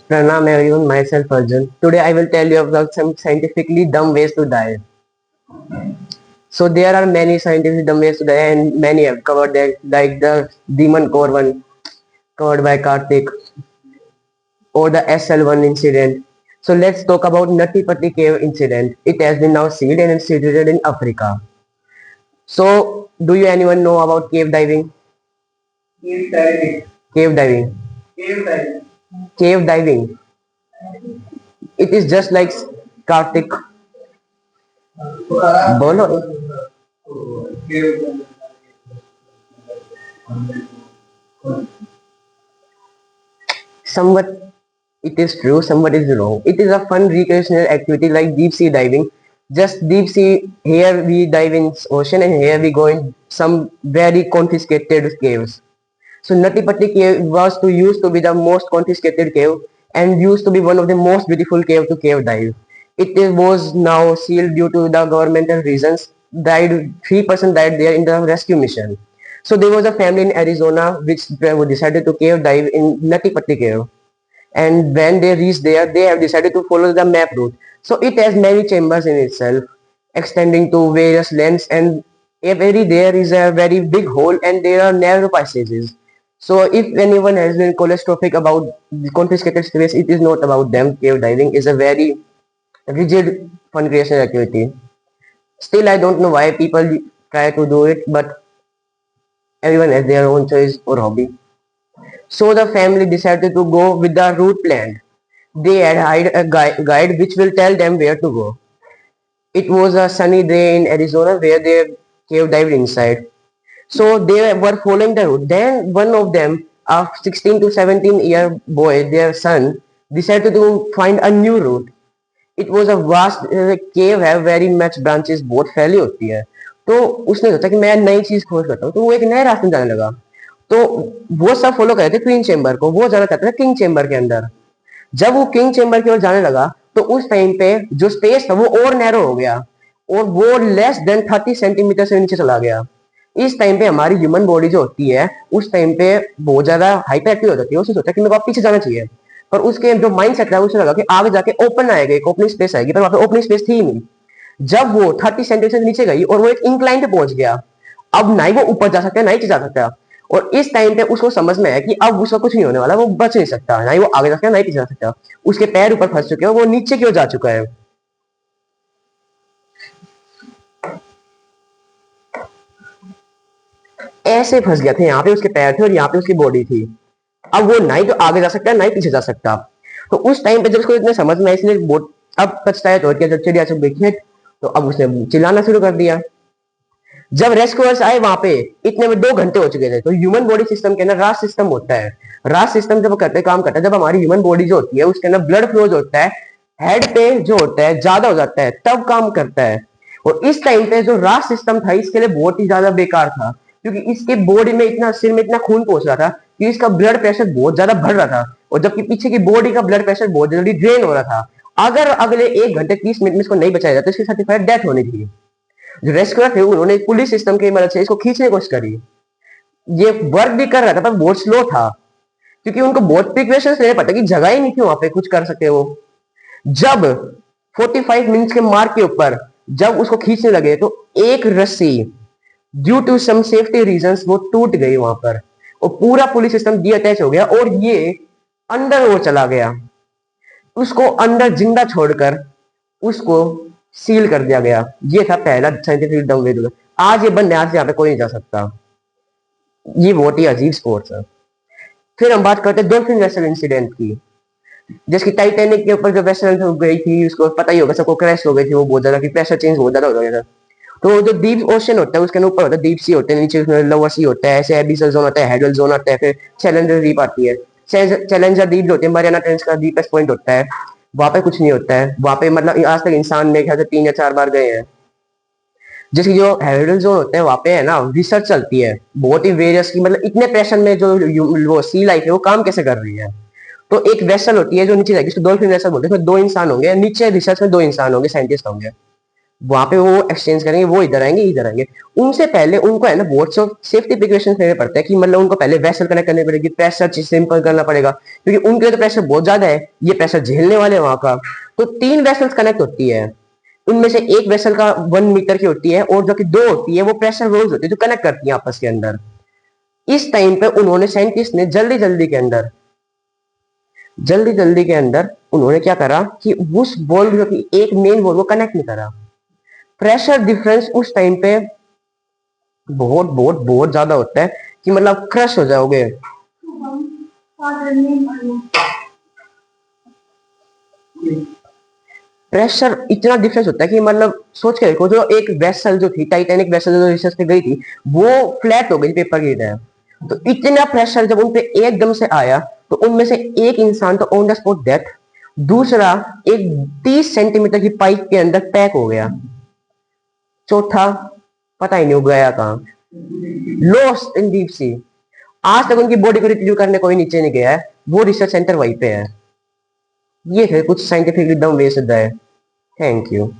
Pranam everyone, myself Arjun. Today I will tell you about some scientifically dumb ways to die. So there are many scientifically dumb ways to die and many have covered that like the Demon Core one covered by Karthik or the SL1 incident. So let's talk about Natti Patti cave incident. It has been now sealed and it's situated in Africa. So do you anyone know about cave diving? Cave diving. Cave diving. Cave diving. Cave diving. It is just like Karthik. बोलो somewhat it is true, somewhat is wrong. It is a fun recreational activity like deep sea diving. Just deep sea, here we dive in ocean and here we go in some very confiscated caves. So Natti Patti cave was to used to be the most confiscated cave and used to be one of the most beautiful cave to cave dive. Was now sealed due to the governmental reasons. Died 3% died there in the rescue mission. So there was a family in Arizona which decided to cave dive in Natti Patti cave. And when they reach there, they have decided to follow the map route. So it has many chambers in itself, extending to various lengths, and every there is a very big hole and there are narrow passages. So if anyone has been claustrophobic about the confiscated space, it is not about them. Cave diving is a very rigid fun creation activity. Still, I don't know why people try to do it, but everyone has their own choice or hobby. So the family decided to go with the route planned. They had hired a guide which will tell them where to go. It was a sunny day in Arizona where they cave dived inside. So they were following the route. Then one of them, a 16 to 17-year boy, their son, decided to find a new route. It was a vast cave है very much branches बहुत फैली होती है तो उसने सोचा कि मैं नई चीज खोज करता हूँ तो वो एक नए रास्ते में जाने लगा तो वो सब फॉलो कर रहे थे क्वीन चेम्बर को वो जाना चाहता था किंग चेम्बर के अंदर जब वो किंग चेम्बर की ओर जाने लगा तो उस टाइम पे जो स्पेस था वो और नैरो हो गया और वो लेस देन 30 सेंटीमीटर से नीचे चला गया इस टाइम पे हमारी ह्यूमन बॉडी जो होती है उस टाइम पे बहुत ज्यादा हाइपर एक्टिव हो जाती है उसने सोचा कि मेरे को पीछे जाना चाहिए पर उसके जो माइंड सेट था उसे लगा कि आगे जाके ओपन आएगा एक ओपनिंग स्पेस आएगी पर वहां पे ओपनिंग स्पेस थी ही नहीं जब वो 30 सेंटीमीटर नीचे गई और वो एक इंक्लाइन पे पहुंच गया अब ना ही वो ऊपर जा सकता है ना ही जा सकता और इस टाइम पे उसको समझ में आया कि अब उसका कुछ नहीं होने वाला वो बच नहीं सकता ना ही वो आगे जा सकता है ना ही पीछे जा सकता उसके पैर ऊपर फंस चुके हैं वो नीचे क्यों जा चुका है ऐसे फंस गया था यहाँ पे उसके पैर थे और यहाँ पे उसकी बॉडी थी अब वो ना ही तो आगे जा सकता है ना ही पीछे जा सकता तो उस टाइम पे जब उसको इतने समझ में आया इसने बोट अब पछता है तो क्या जब चिड़िया चुप गई तो अब उसने चिल्लाना शुरू कर दिया जब रेस्क्यूअर्स आए वहां पे इतने में 2 घंटे हो चुके थे तो ह्यूमन बॉडी सिस्टम के अंदर रास सिस्टम होता है रास सिस्टम जब करते काम करता है जब हमारी ह्यूमन बॉडी जो होती है उसके अंदर ब्लड फ्लो जो होता है हेड पे जो होता है ज्यादा हो जाता है तब काम करता है और इस टाइम पे जो रास सिस्टम था इसके लिए बहुत ही ज्यादा बेकार था क्योंकि इसके बॉडी में इतना सिर में इतना खून पहुंच रहा था कि इसका ब्लड प्रेशर बहुत ज्यादा बढ़ रहा था और जबकि पीछे की बॉडी का ब्लड प्रेशर बहुत जल्दी ड्रेन हो रहा था अगर अगले 1 घंटे 30 मिनट में इसको नहीं बचाया जाता तो इसकी सर्टिफाइड डेथ होनी थी जो रेस्क्यूअर थे उन्होंने पुलिस सिस्टम की मदद से इसको खींचने की कोशिश करी ये वर्क भी कर रहा था पर बहुत स्लो था क्योंकि उनको बहुत प्रिकॉशंस लेने पड़ता कि जगह ही नहीं थी वहां पे कुछ कर सके वो जब 45 मिनट्स के मार्क के ऊपर जब उसको खींचने लगे तो एक रस्सी due to some safety reasons वो टूट गई वहां पर और पूरा पुलिस सिस्टम डीअटैच हो गया और ये अंदर वो चला गया उसको अंदर जिंदा छोड़कर उसको सील कर दिया गया ये था पहला साइंटिफिक डम वे आज ये बंद यहाँ से यहाँ पे कोई नहीं जा सकता ये बहुत ही अजीब स्पोर्ट्स है फिर हम बात करते हैं डॉल्फिन वेसल इंसिडेंट की जिसकी टाइटैनिक के ऊपर जो वेसल गई थी उसको पता ही होगा सबको क्रैश हो गई थी वो बहुत ज्यादा की प्रेशर चेंज बहुत ज्यादा हो गया था तो जो डीप ओशन होता है उसके ऊपर होता है डीप सी होते हैं नीचे लोअर सी होता है ऐसे एबिसल जोन होता है हेडल जोन होता है फिर चैलेंजर डीप आती है चैलेंजर डीप जो होती है मरियाना ट्रेंच का डीपेस्ट पॉइंट होता है वहां पे कुछ नहीं होता है वहां पे मतलब आज तक इंसान मेरे ख्याल से 3 या 4 बार गए हैं जैसे जो हेरिडल जोन होते हैं वहां पे है ना रिसर्च चलती है बहुत ही वेरियस की मतलब इतने प्रेशर में जो वो सी लाइफ है वो काम कैसे कर रही है तो एक वेसल होती है जो नीचे जाएगी उसको डॉल्फिन वेसल बोलते हैं 2 इंसान होंगे नीचे रिसर्च में 2 इंसान होंगे साइंटिस्ट होंगे वहां पे वो एक्सचेंज करेंगे, वो इधर आएंगे, इधर आएंगे। उनसे पहले उनको है ना बहुत से सेफ्टी प्रिकॉशन लेने पड़ते हैं कि मतलब उनको पहले वेसल कनेक्ट करनी पड़ेगी, प्रेशर सिंपल करना पड़ेगा क्योंकि उनके तो प्रेशर बहुत ज्यादा है, ये प्रेशर झेलने वाले वहां का। तो 3 वेसल्स कनेक्ट होती है, उनमें से एक वेसल का 1 मीटर की होती है और जो कि 2 होती है वो प्रेशर रोल्स होती है जो कनेक्ट करती है आपस के अंदर। इस टाइम पे उन्होंने साइंटिस्ट ने जल्दी जल्दी के अंदर उन्होंने क्या करा कि उस बॉल जो कि एक मेन बॉल को कनेक्ट नहीं करा। प्रेशर डिफरेंस उस टाइम पे बहुत बहुत बहुत ज्यादा होता है कि मतलब क्रश हो जाओगे। प्रेशर इतना डिफरेंस होता है कि मतलब सोच के देखो, जो एक वेसल जो थी, टाइटैनिक वेसल जो रिसर्च पे गई थी, वो फ्लैट हो गई पेपर की तरह। तो इतना प्रेशर जब उन पे एकदम से आया तो उनमें से एक इंसान तो ऑन द स्पॉट डेथ, दूसरा एक 30 सेंटीमीटर की पाइप के अंदर पैक हो गया, चौथा पता ही नहीं वो गया कहाँ, लॉस्ट इन डीप सी। आज तक उनकी बॉडी को रिट्रीव करने कोई नीचे नहीं गया है, वो रिसर्च सेंटर वहीं पे है। ये थे कुछ साइंटिफिक एकदम वे सिद्ध है। Thank you.